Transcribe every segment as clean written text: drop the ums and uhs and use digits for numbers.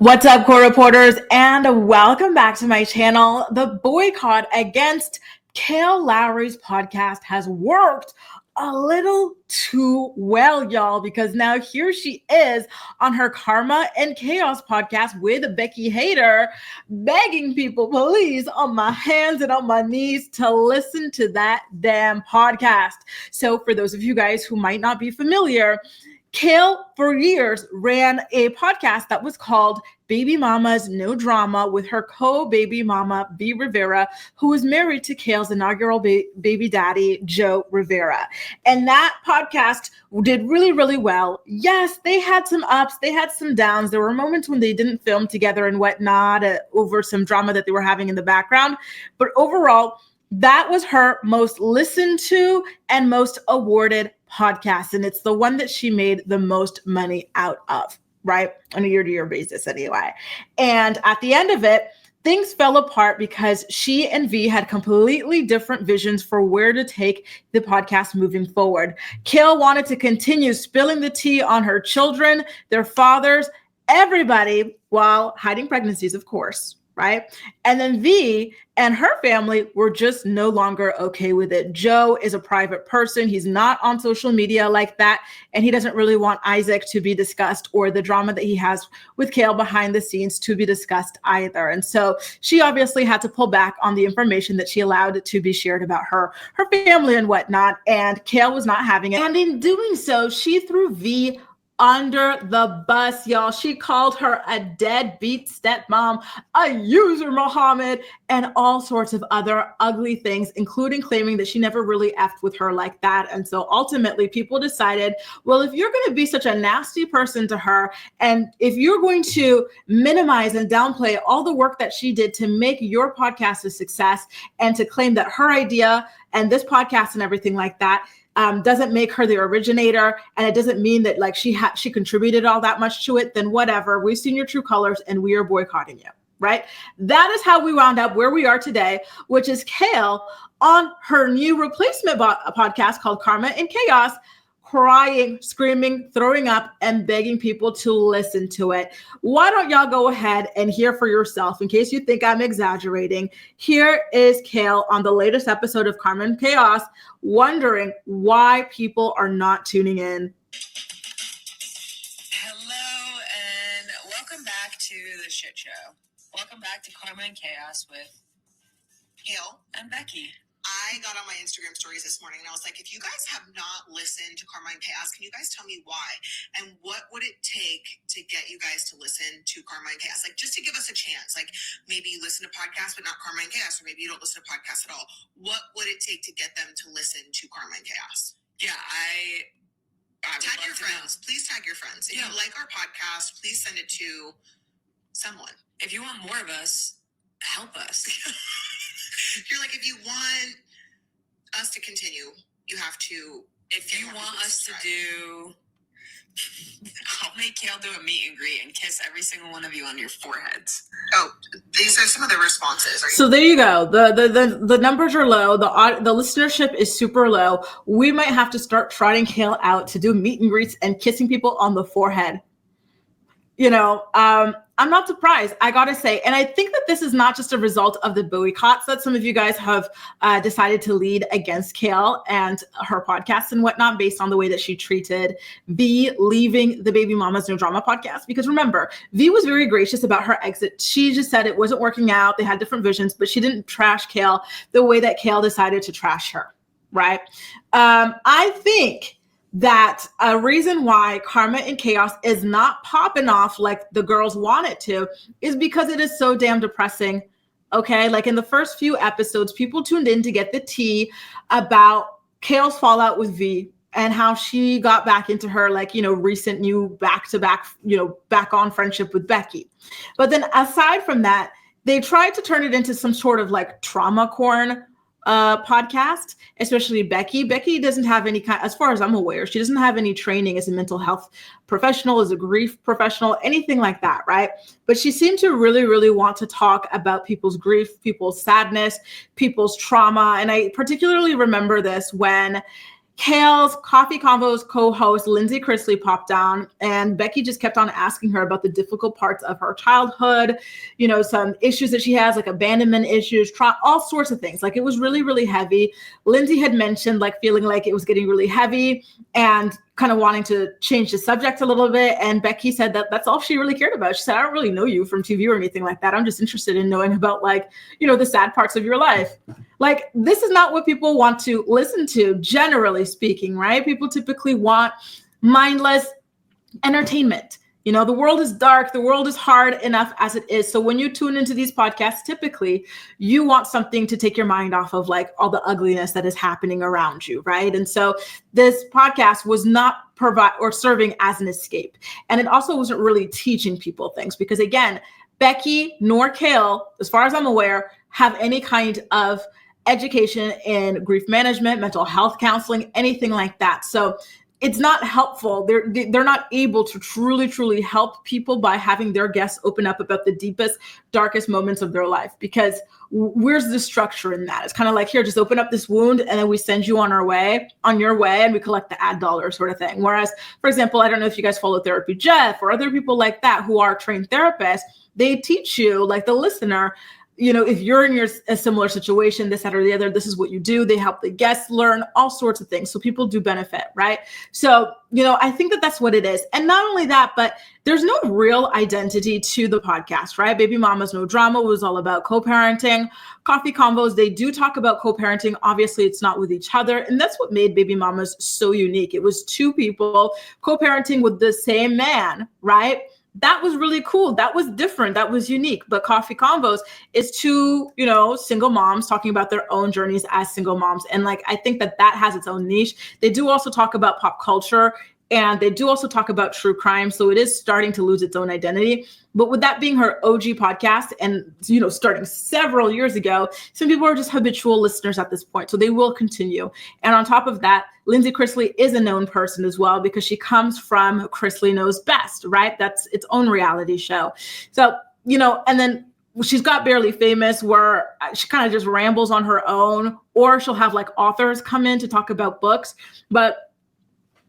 What's up, core reporters, and welcome back to my channel. The boycott against Kail Lowry's podcast has worked a little too well, y'all, because now here she is on her Karma and Chaos podcast with Becky Hater, begging people, please, on my hands and on my knees to listen to that damn podcast. So for those of you guys who might not be familiar, Kail, for years, ran a podcast that was called Baby Mama's No Drama with her co-baby mama, V. Rivera, who was married to Kail's inaugural baby daddy, Joe Rivera. And that podcast did really, really well. Yes, they had some ups, they had some downs. There were moments when they didn't film together and whatnot over some drama that they were having in the background. But overall, that was her most listened to and most awarded podcast. And it's the one that she made the most money out of, right? On a year-to-year basis anyway. And at the end of it, things fell apart because she and V had completely different visions for where to take the podcast moving forward. Kail wanted to continue spilling the tea on her children, their fathers, everybody, while hiding pregnancies, of course. Right. And then V and her family were just no longer okay with it. Joe is a private person. He's not on social media like that. And he doesn't really want Isaac to be discussed or the drama that he has with Kail behind the scenes to be discussed either. And so she obviously had to pull back on the information that she allowed to be shared about her family and whatnot. And Kail was not having it. And in doing so, she threw V under the bus, y'all. She called her a deadbeat stepmom, a user Muhammad, and all sorts of other ugly things, including claiming that she never really effed with her like that. And so ultimately people decided, well, if you're going to be such a nasty person to her, and if you're going to minimize and downplay all the work that she did to make your podcast a success and to claim that her idea and this podcast and everything like that doesn't make her the originator, and it doesn't mean that like she contributed all that much to it, then whatever. We've seen your true colors and we are boycotting you, right? That is how we wound up where we are today, which is Kail on her new replacement podcast called Karma and Chaos, crying, screaming, throwing up, and begging people to listen to it. Why don't y'all go ahead and hear for yourself? In case you think I'm exaggerating, here is Kail on the latest episode of Karma and Chaos, wondering why people are not tuning in. Hello, and welcome back to the shit show. Welcome back to Karma and Chaos with Kail and Becky. I got on my Instagram stories this morning and I was like, if you guys have not listened to Karma and Chaos, can you guys tell me why? And what would it take to get you guys to listen to Karma and Chaos? Like, just to give us a chance. Like, maybe you listen to podcasts, but not Karma and Chaos, or maybe you don't listen to podcasts at all. What would it take to get them to listen to Karma and Chaos? Yeah, I tag your friends. Please tag your friends. If you like our podcast, please send it to someone. If you want more of us, help us. You're like, if you want us to continue, you have to. If you want us to do, I'll make Kail do a meet and greet and kiss every single one of you on your foreheads. Oh, these are some of the responses. So there you go. The numbers are low. The listenership is super low. We might have to start trotting Kail out to do meet and greets and kissing people on the forehead. You know, I'm not surprised, I gotta say. And I think that this is not just a result of the boycotts that some of you guys have decided to lead against Kail and her podcasts and whatnot based on the way that she treated V leaving the Baby Mama's No Drama podcast. Because remember, V was very gracious about her exit. She just said it wasn't working out. They had different visions, but she didn't trash Kail the way that Kail decided to trash her, right? I think that a reason why Karma and Chaos is not popping off like the girls want it to is because it is so damn depressing. Okay, like in the first few episodes, people tuned in to get the tea about Kail's fallout with V and how she got back into her, like, you know, recent new back-to-back, you know, back on friendship with Becky. But then aside from that, they tried to turn it into some sort of like trauma corn podcast, especially Becky. Becky doesn't have any kind, as far as I'm aware, she doesn't have any training as a mental health professional, as a grief professional, anything like that, right? But she seemed to really, really want to talk about people's grief, people's sadness, people's trauma. And I particularly remember this when Kail's Coffee Convo's co-host, Lindsay Chrisley, popped down, and Becky just kept on asking her about the difficult parts of her childhood, some issues that she has, like abandonment issues, all sorts of things. Like, it was really, really heavy. Lindsay had mentioned like feeling like it was getting really heavy and kind of wanting to change the subject a little bit. And Becky said that that's all she really cared about. She said, I don't really know you from TV or anything like that. I'm just interested in knowing about the sad parts of your life. Like, this is not what people want to listen to, generally speaking, right? People typically want mindless entertainment. The world is dark. The world is hard enough as it is. So when you tune into these podcasts, typically you want something to take your mind off of like all the ugliness that is happening around you, right? And so this podcast was not serving as an escape. And it also wasn't really teaching people things because, again, Becky nor Kail, as far as I'm aware, have any kind of education in grief management, mental health counseling, anything like that. So it's not helpful. They're not able to truly help people by having their guests open up about the deepest, darkest moments of their life, because where's the structure in that? It's kind of like, here, just open up this wound and then we send you on your way and we collect the ad dollar sort of thing. Whereas, for example, I don't know if you guys follow Therapy Jeff or other people like that who are trained therapists, they teach you, like the listener, if you're in a similar situation, this, that, or the other, this is what you do. They help the guests learn all sorts of things. So people do benefit, right? So, I think that that's what it is. And not only that, but there's no real identity to the podcast, right? Baby Mama's No Drama was all about co-parenting. Coffee Convos, they do talk about co-parenting. Obviously, it's not with each other. And that's what made Baby Mamas so unique. It was two people co-parenting with the same man, right? That was really cool. That was different. That was unique. But Coffee Convos is two, single moms talking about their own journeys as single moms. And I think that has its own niche. They do also talk about pop culture and they do also talk about true crime. So it is starting to lose its own identity. But with that being her OG podcast and, starting several years ago, some people are just habitual listeners at this point. So they will continue. And on top of that, Lindsay Chrisley is a known person as well because she comes from Chrisley Knows Best, right? That's its own reality show. So, and then she's got Barely Famous where she kind of just rambles on her own, or she'll have authors come in to talk about books. But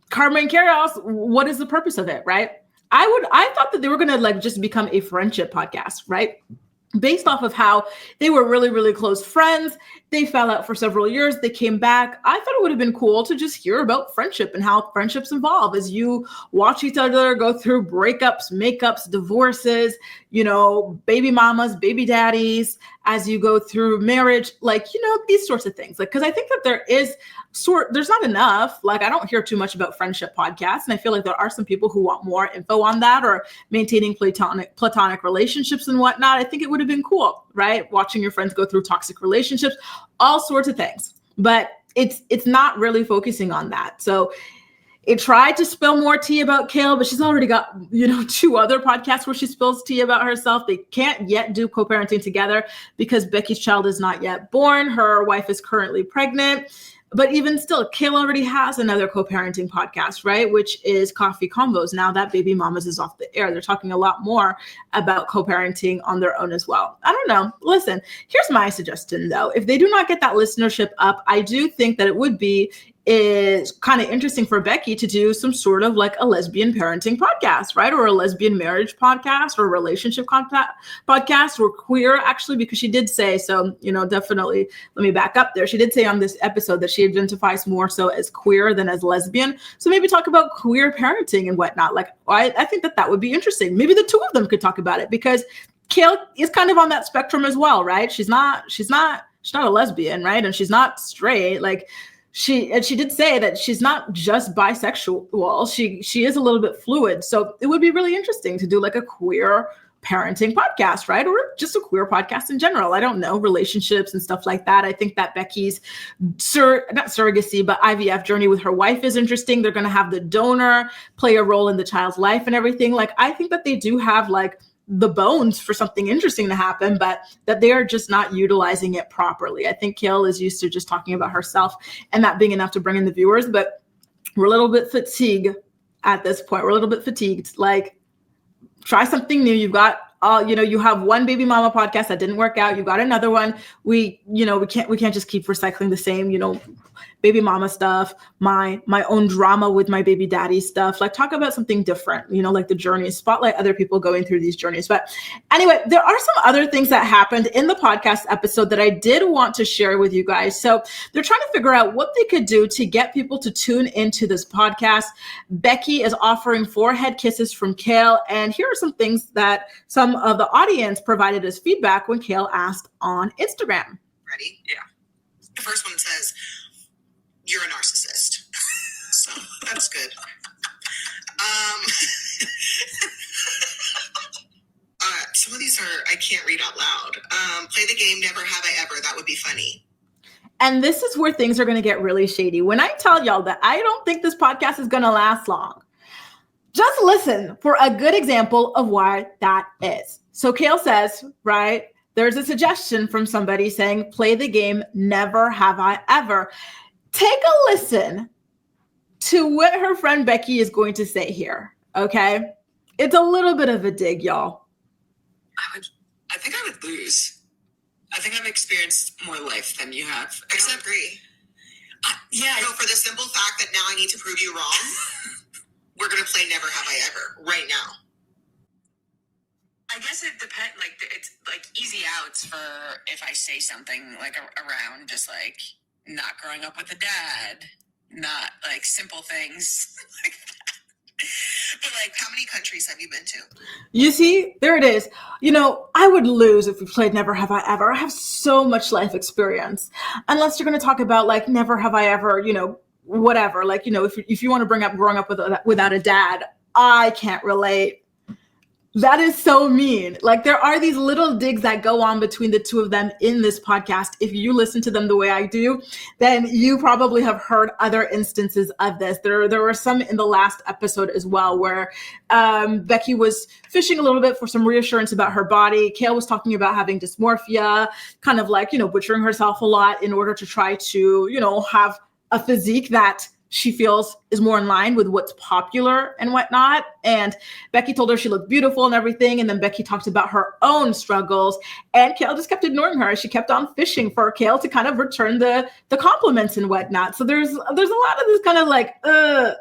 Karma and Chaos, what is the purpose of it, right? I thought that they were going to just become a friendship podcast, right? Based off of how they were really, really close friends. They fell out for several years. They came back. I thought it would have been cool to just hear about friendship and how friendships evolve as you watch each other go through breakups, makeups, divorces, baby mamas, baby daddies, as you go through marriage, these sorts of things. Because I think that there's not enough. I don't hear too much about friendship podcasts. And I feel like there are some people who want more info on that or maintaining platonic relationships and whatnot. I think it would have been cool, right? Watching your friends go through toxic relationships, all sorts of things. But it's not really focusing on that. So it tried to spill more tea about Kail, but she's already got, two other podcasts where she spills tea about herself. They can't yet do co-parenting together because Becky's child is not yet born. Her wife is currently pregnant. But even still, Kail already has another co-parenting podcast, right? Which is Coffee Convos. Now that Baby Mamas is off the air, they're talking a lot more about co-parenting on their own as well. I don't know. Listen, here's my suggestion though. If they do not get that listenership up, I do think that it would be kind of interesting for Becky to do some sort of a lesbian parenting podcast, right? Or a lesbian marriage podcast or a relationship podcast or queer, actually, because she did say, so, definitely let me back up there. She did say on this episode that she identifies more so as queer than as lesbian. So maybe talk about queer parenting and whatnot. I think that would be interesting. Maybe the two of them could talk about it because Kail is kind of on that spectrum as well, right? She's not a lesbian, right? And she's not straight. She did say that she's not just bisexual. She is a little bit fluid. So it would be really interesting to do a queer parenting podcast, right? Or just a queer podcast in general. I don't know, relationships and stuff like that. I think that Becky's not surrogacy, but IVF journey with her wife is interesting. They're going to have the donor play a role in the child's life and everything. I think that they do have the bones for something interesting to happen, but that they are just not utilizing it properly. I think Kail is used to just talking about herself and that being enough to bring in the viewers, but we're a little bit fatigued at this point. We're a little bit fatigued. Try something new. You've got you have one Baby Mama podcast that didn't work out. You got another one. We can't just keep recycling the same, baby mama stuff, my own drama with my baby daddy stuff. Like talk about something different, like the journey, spotlight other people going through these journeys. But anyway, there are some other things that happened in the podcast episode that I did want to share with you guys. So they're trying to figure out what they could do to get people to tune into this podcast. Becky is offering forehead kisses from Kail. And here are some things that some of the audience provided as feedback when Kail asked on Instagram. Ready? Yeah. The first one says, "You're a narcissist." So that's good. Some of these I can't read out loud. Play the game, never have I ever. That would be funny. And this is where things are going to get really shady. When I tell y'all that I don't think this podcast is going to last long, just listen for a good example of why that is. So Kail says, right, there's a suggestion from somebody saying, play the game, never have I ever. Take a listen to what her friend Becky is going to say here, okay? It's a little bit of a dig, y'all. I think I would lose. I think I've experienced more life than you have. I don't agree. Yeah. No, for the simple fact that now I need to prove you wrong, we're going to play never have I ever right now. I guess it depends. Like, it's like easy outs for if I say something like around just like not growing up with a dad, not like simple things like that. But like, how many countries have you been to? You see, there it is. I would lose if we played Never Have I Ever. I have so much life experience. Unless you're going to talk about like Never Have I Ever, whatever. Like, if you want to bring up growing up without a dad, I can't relate. That is so mean. Like there are these little digs that go on between the two of them in this podcast. If you listen to them the way I do, then you probably have heard other instances of this. There were some in the last episode as well where Becky was fishing a little bit for some reassurance about her body. Kail was talking about having dysmorphia, kind of like, butchering herself a lot in order to try to, have a physique that she feels is more in line with what's popular and whatnot. And Becky told her she looked beautiful and everything. And then Becky talked about her own struggles and Kail just kept ignoring her. She kept on fishing for Kail to kind of return the compliments and whatnot. So there's a lot of this kind of like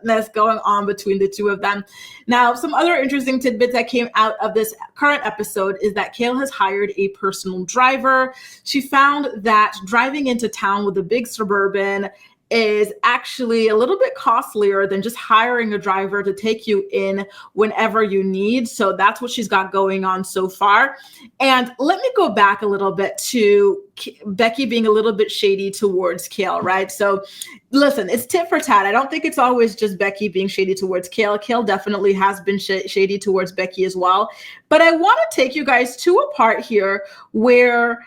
ness going on between the two of them. Now, some other interesting tidbits that came out of this current episode is that Kail has hired a personal driver. She found that driving into town with a big Suburban is actually a little bit costlier than just hiring a driver to take you in whenever you need. So that's what she's got going on so far. And let me go back a little bit to Becky being a little bit shady towards Kail, right? So listen, it's tit for tat. I don't think it's always just Becky being shady towards Kail. Kail definitely has been shady towards Becky as well. But I want to take you guys to a part here where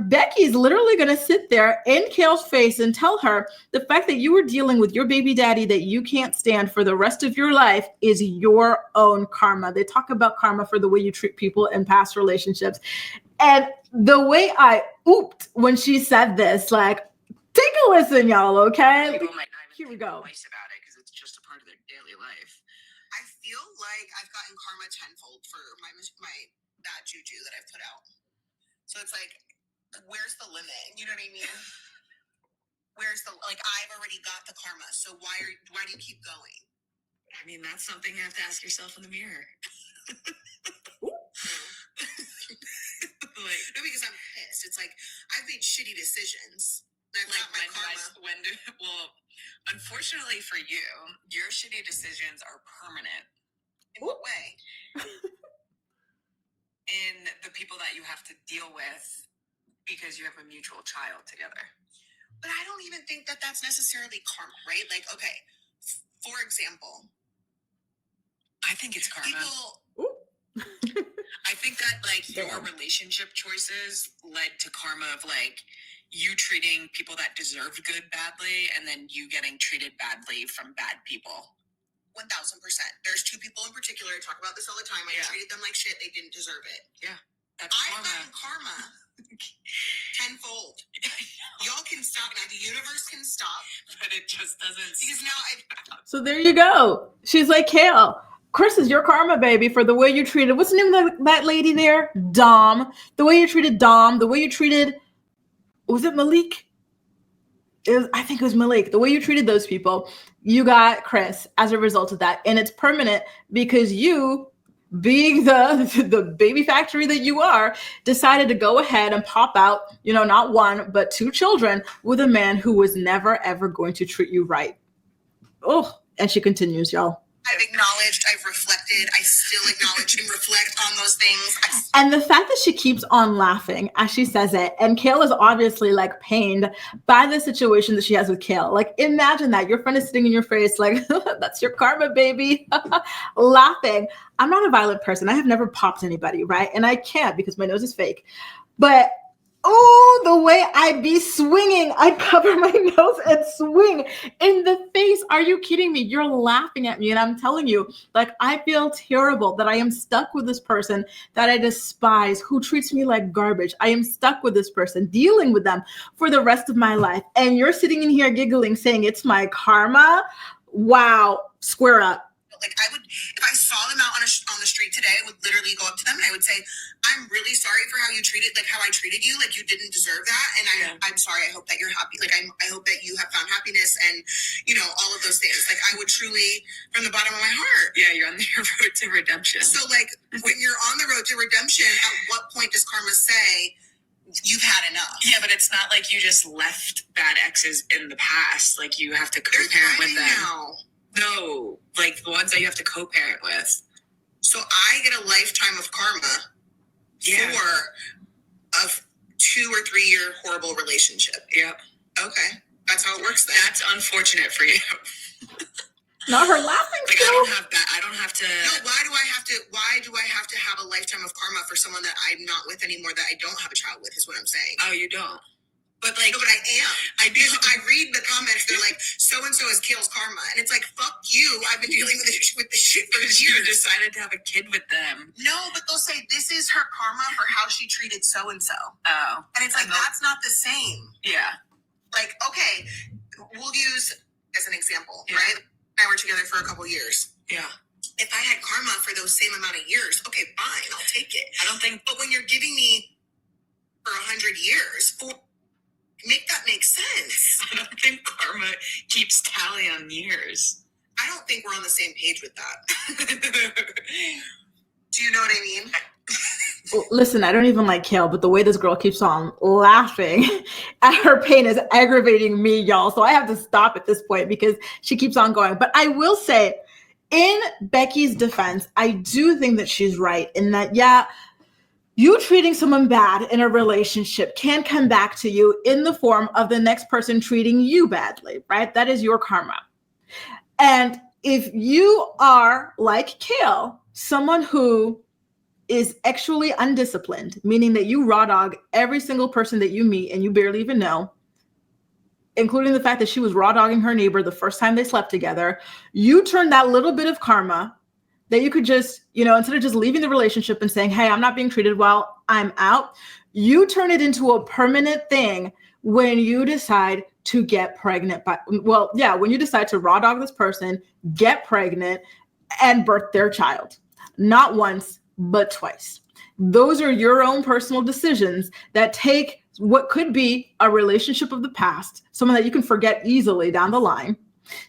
Becky's literally going to sit there in Kail's face and tell her the fact that you were dealing with your baby daddy that you can't stand for the rest of your life is your own karma. They talk about karma for the way you treat people in past relationships. And the way I ooped when she said this, like, take a listen, y'all, okay? people might not even Here we think go. twice about it because it's just a part of their daily life. I feel like I've gotten karma tenfold for my bad juju that I've put out. So it's like, where's the limit? You know what I mean? I've already got the karma. So why do you keep going? I mean, that's something you have to ask yourself in the mirror. No, because I'm pissed. It's like, I've made shitty decisions. I've got my karma. Unfortunately for you, your shitty decisions are permanent. In what way? In the people that you have to deal with because you have a mutual child together. But I don't even think that that's necessarily karma, right? Like, okay, for example, I think it's karma. I think that like your relationship choices led to karma of like you treating people that deserved good badly and then you getting treated badly from bad people. 1,000%. There's two people in particular. I talk about this all the time. I treated them like shit. They didn't deserve it. Yeah. I've gotten karma tenfold. Y'all can stop now. The universe can stop. But it just doesn't. Because now So there you go. She's like, Kail, Chris is your karma, baby, for the way you treated, what's the name of that lady there? Dom. The way you treated Dom, the way you treated, was it Malik? I think it was Malik. The way you treated those people, you got Chris as a result of that. And it's permanent because you, being the baby factory that you are, decided to go ahead and pop out, not one, but 2 children with a man who was never, ever going to treat you right. Oh, and she continues, y'all. I've acknowledged, I've reflected, I still acknowledge and reflect on those things. And the fact that she keeps on laughing as she says it, and Kail is obviously like pained by the situation that she has with Kail. Like, imagine that your friend is sitting in your face like, that's your karma, baby, laughing. I'm not a violent person. I have never popped anybody, right? And I can't because my nose is fake. But oh, the way I be swinging, I cover my nose and swing in the face. Are you kidding me? You're laughing at me. And I'm telling you, like, I feel terrible that I am stuck with this person that I despise, who treats me like garbage. I am stuck with this person, dealing with them for the rest of my life. And you're sitting in here giggling, saying it's my karma. Wow. Square up. Like, I would, if I saw them out on the street today, I would literally go up to them and I would say, I'm really sorry for how you treated, like how I treated you. Like, you didn't deserve that. And I'm sorry. I hope that you're happy. Like, I hope that you have found happiness and, all of those things. Like, I would truly, from the bottom of my heart. Yeah, you're on the road to redemption. So, like, when you're on the road to redemption, at what point does karma say, you've had enough? Yeah, but it's not like you just left bad exes in the past. Like, you have to co-parent with them. Now. No, like the ones that you have to co-parent with. So I get a lifetime of karma for a 2 or 3 year horrible relationship. Yep. Okay. That's how it works then. That's unfortunate for you. Not her laughing. Like, I don't have that. I don't have to. No, why do I have to have a lifetime of karma for someone that I'm not with anymore, that I don't have a child with, is what I'm saying. Oh, you don't? But like, no, but I am. I do. I read the comments. They're like, so-and-so is Kail's karma. And it's like, fuck you. I've been dealing with this shit for years. You decided to have a kid with them. No, but they'll say, this is her karma for how she treated so-and-so. Oh. And it's like, that's not the same. Yeah. Like, okay, we'll use as an example, right? I were together for a couple years. Yeah. If I had karma for those same amount of years, okay, fine, I'll take it. I don't think. But when you're giving me for 100 years, make that make sense. I don't think karma keeps tally on years. I don't think we're on the same page with that. Do you know what I mean? Well, listen, I don't even like Kail, but the way this girl keeps on laughing at her pain is aggravating me, y'all. So I have to stop at this point because she keeps on going. But I will say, in Becky's defense, I do think that she's right in that, yeah, you treating someone bad in a relationship can come back to you in the form of the next person treating you badly, right? That is your karma. And if you are like Kail, someone who is actually undisciplined, meaning that you raw dog every single person that you meet and you barely even know, including the fact that she was raw dogging her neighbor the first time they slept together, you turn that little bit of karma that you could just, instead of just leaving the relationship and saying, hey, I'm not being treated well, I'm out, you turn it into a permanent thing when you decide to get pregnant. When you decide to raw dog this person, get pregnant, and birth their child. Not once, but twice. Those are your own personal decisions that take what could be a relationship of the past, someone that you can forget easily down the line,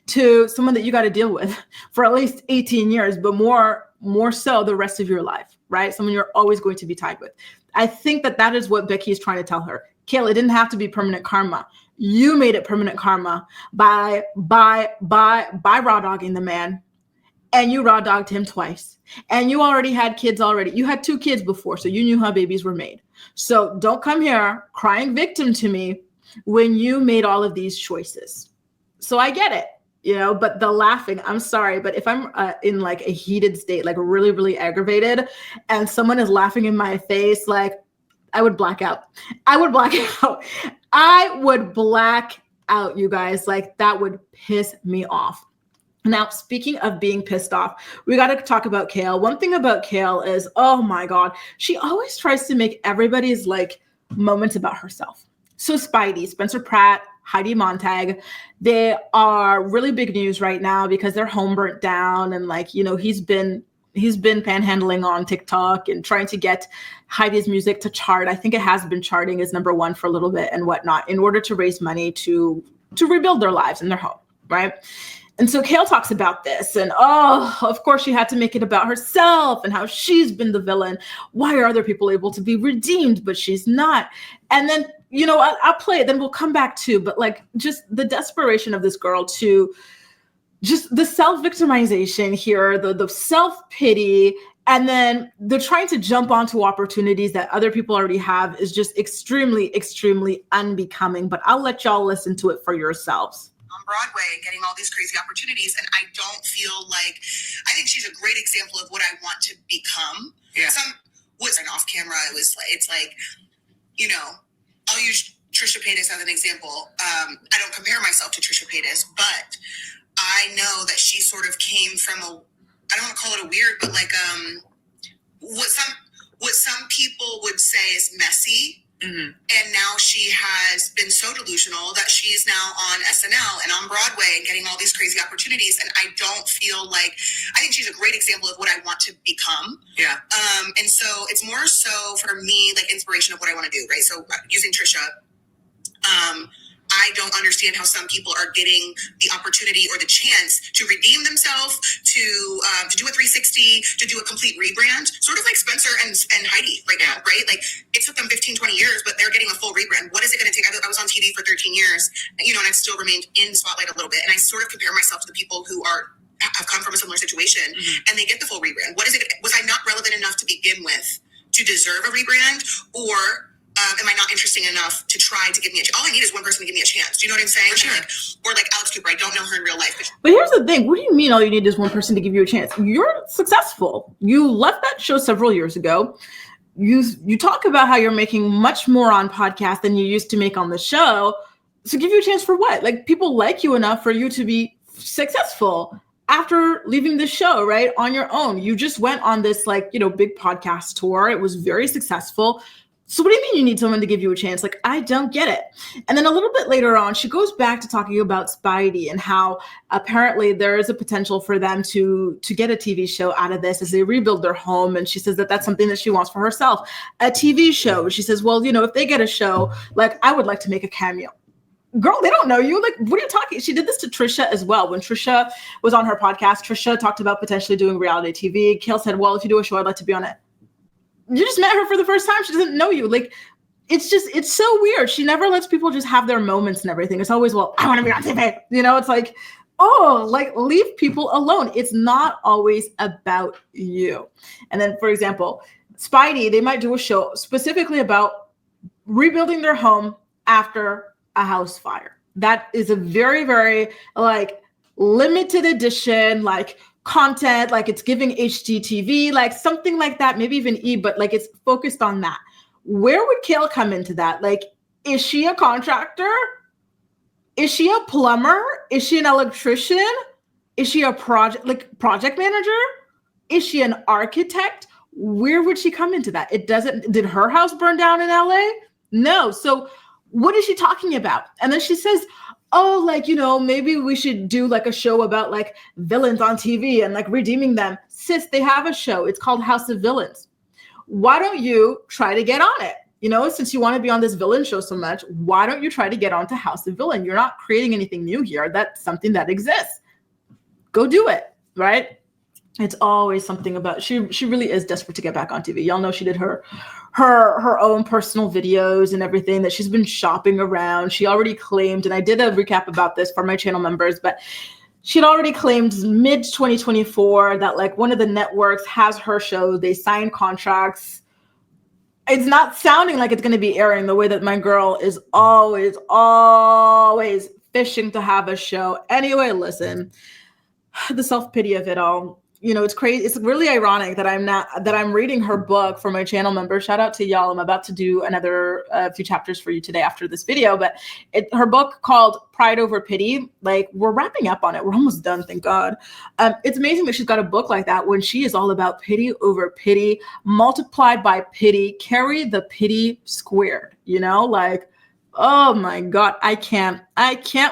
to someone that you got to deal with for at least 18 years, but more so the rest of your life, right? Someone you're always going to be tied with. I think that is what Becky is trying to tell her. Kail, it didn't have to be permanent karma. You made it permanent karma by raw dogging the man, and you raw dogged him twice. And you already had kids already. You had 2 kids before, so you knew how babies were made. So don't come here crying victim to me when you made all of these choices. So I get it, but the laughing, I'm sorry, but if I'm in like a heated state, like really, really aggravated, and someone is laughing in my face, like I would black out. I would black out, you guys. Like, that would piss me off. Now, speaking of being pissed off, we got to talk about Kail. One thing about Kail is, oh my God, she always tries to make everybody's like moments about herself. So Spidey, Spencer Pratt, Heidi Montag, they are really big news right now because their home burnt down, and like, he's been panhandling on TikTok and trying to get Heidi's music to chart. I think it has been charting as #1 for a little bit and whatnot, in order to raise money to rebuild their lives in their home, right? And so Kail talks about this, and of course she had to make it about herself and how she's been the villain. Why are other people able to be redeemed, but she's not? And then, I'll play it, then we'll come back to, but like just the desperation of this girl to just the self-victimization here, the self-pity, and then they're trying to jump onto opportunities that other people already have is just extremely, extremely unbecoming. But I'll let y'all listen to it for yourselves. On Broadway, getting all these crazy opportunities, and I don't feel like, I think she's a great example of what I want to become. Yeah. Was an off camera. It's like, I'll use Trisha Paytas as an example. I don't compare myself to Trisha Paytas, but I know that she sort of came from I don't want to call it a weird, but like what some people would say is messy. Mm-hmm. And now she has been so delusional that she's now on SNL and on Broadway and getting all these crazy opportunities. And I don't feel like, I think she's a great example of what I want to become. Yeah. And so it's more so for me, like inspiration of what I want to do, right? So using Trisha, I don't understand how some people are getting the opportunity or the chance to redeem themselves, to do a 360, to do a complete rebrand, sort of like Spencer and Heidi right now, right? Like it took them 15, 20 years, but they're getting a full rebrand. What is it going to take? I was on TV for 13 years, and I've still remained in the spotlight a little bit. And I sort of compare myself to the people who have come from a similar situation, and they get the full rebrand. What is it? Was I not relevant enough to begin with to deserve a rebrand, or am I not interesting enough to try to give me a chance? All I need is one person to give me a chance. Do you know what I'm saying? Sure. Or like Alex Cooper, I don't know her in real life. But here's the thing. What do you mean all you need is one person to give you a chance? You're successful. You left that show several years ago. You talk about how you're making much more on podcast than you used to make on the show. So give you a chance for what? Like people like you enough for you to be successful after leaving the show, right? On your own. You just went on this big podcast tour. It was very successful. So what do you mean you need someone to give you a chance? Like, I don't get it. And then a little bit later on, she goes back to talking about Spidey and how apparently there is a potential for them to get a TV show out of this as they rebuild their home. And she says that that's something that she wants for herself, a TV show. She says, well, if they get a show, like I would like to make a cameo. Girl, they don't know you. Like, what are you talking? She did this to Trisha as well. When Trisha was on her podcast, Trisha talked about potentially doing reality TV. Kail said, well, if you do a show, I'd like to be on it. You just met her for the first time. She doesn't know you. Like, it's so weird. She never lets people just have their moments and everything. It's always, well, I want to be on TV. It's like, leave people alone. It's not always about you. And then, for example, Spidey, they might do a show specifically about rebuilding their home after a house fire. That is a very, very limited edition, content, it's giving HGTV, something like that, maybe even but it's focused on that. Where would Kail come into that? Is she a contractor? Is she a plumber? Is she an electrician? Is she a project manager? Is she an architect? Where would she come into that? Did her house burn down in LA? No. So what is she talking about? And then she says, maybe we should do a show about villains on TV and redeeming them. Sis, they have a show. It's called House of Villains. Why don't you try to get on it? Since you want to be on this villain show so much, why don't you try to get onto House of Villain? You're not creating anything new here. That's something that exists. Go do it, right? It's always something about, she really is desperate to get back on TV. Y'all know she did her own personal videos and everything, that she's been shopping around. She already claimed, and I did a recap about this for my channel members, but she had already claimed mid 2024 that one of the networks has her show. They signed contracts. It's not sounding like it's going to be airing the way that my girl is always fishing to have a show. Anyway, listen, the self-pity of it all. It's crazy. It's really ironic that I'm reading her book for my channel members. Shout out to y'all. I'm about to do another few chapters for you today after this video, but her book called Pride Over Pity. We're wrapping up on it. We're almost done. Thank God. It's amazing that she's got a book like that when she is all about pity over pity, multiplied by pity, carry the pity squared, oh my God, I can't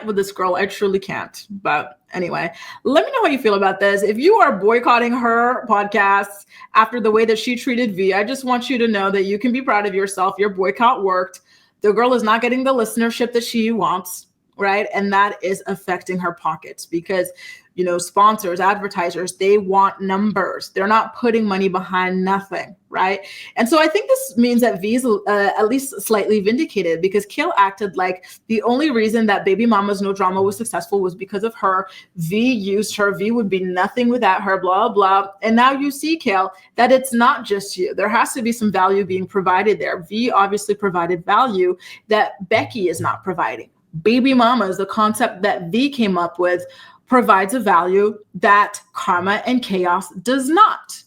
with this girl. I truly can't. But anyway, let me know how you feel about this. If you are boycotting her podcasts after the way that she treated V, I just want you to know that you can be proud of yourself. Your boycott worked. The girl is not getting the listenership that she wants. right? And that is affecting her pockets because, you know, sponsors, advertisers, they want numbers. They're not putting money behind nothing, right? And so I think this means that V's at least slightly vindicated because Kail acted like the only reason that Baby Mama's No Drama was successful was because of her. V used her. V would be nothing without her, blah, blah. And now you see, Kail, that it's not just you. There has to be some value being provided there. V obviously provided value that Becky is not providing. Baby Mama is the concept that V came up with, provides a value that Karma and Chaos does not.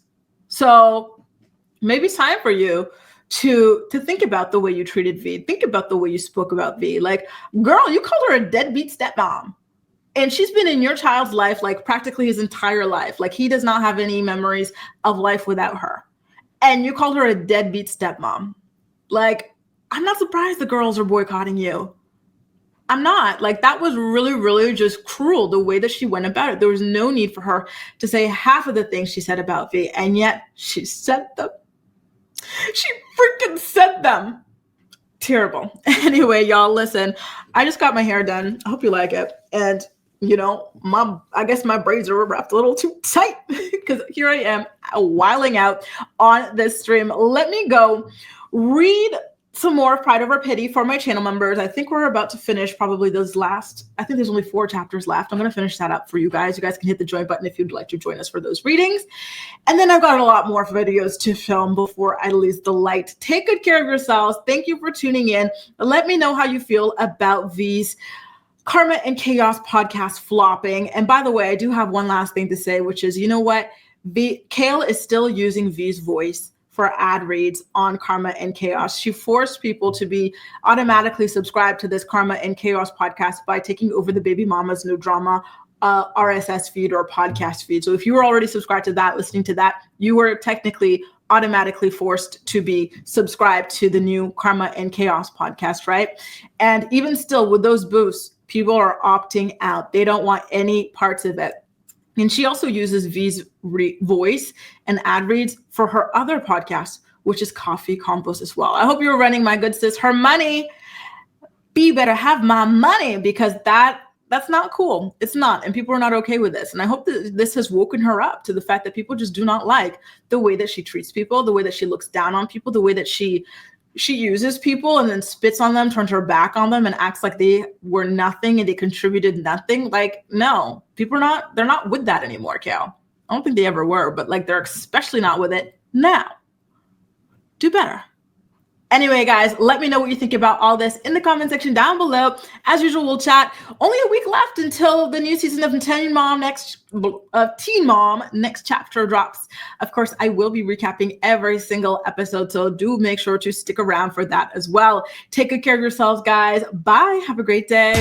So maybe it's time for you to think about the way you treated V. Think about the way you spoke about V. Like, girl, you called her a deadbeat stepmom. And she's been in your child's life like practically his entire life. Like he does not have any memories of life without her. And you called her a deadbeat stepmom. Like, I'm not surprised the girls are boycotting you. I'm not. Like, that was really, really just cruel the way that she went about it. There was no need for her to say half of the things she said about V, and yet she said them. She freaking said them. Terrible. Anyway, y'all, listen, I just got my hair done. I hope you like it. And, you know, I guess my braids are wrapped a little too tight because here I am whiling out on this stream. Let me go read some more Pride Over Pity for my channel members. I think we're about to finish probably those last, I think there's only 4 chapters left. I'm going to finish that up for you guys. You guys can hit the join button if you'd like to join us for those readings. And then I've got a lot more videos to film before I lose the light. Take good care of yourselves. Thank you for tuning in. Let me know how you feel about V's Karma and Chaos podcast flopping. And by the way, I do have one last thing to say, which is, you know what? Kail is still using V's voice for ad reads on Karma and Chaos. She forced people to be automatically subscribed to this Karma and Chaos podcast by taking over the Baby Mama's No Drama RSS feed or podcast feed. So if you were already subscribed to that, listening to that, you were technically automatically forced to be subscribed to the new Karma and Chaos podcast, right? And even still with those boosts, people are opting out. They don't want any parts of it. And she also uses V's voice and ad reads for her other podcast, which is Coffee Compost as well. I hope you're running, my good sis. Her money, B better have my money because that's not cool. It's not. And people are not okay with this. And I hope that this has woken her up to the fact that people just do not like the way that she treats people, the way that she looks down on people, the way that she uses people and then spits on them, turns her back on them and acts like they were nothing and they contributed nothing. Like, no, they're not with that anymore, Kail. I don't think they ever were, but like they're especially not with it now. Do better. Anyway, guys, let me know what you think about all this in the comment section down below. As usual, we'll chat. Only a week left until the new season of Teen Mom next chapter drops. Of course, I will be recapping every single episode, so do make sure to stick around for that as well. Take good care of yourselves, guys. Bye. Have a great day.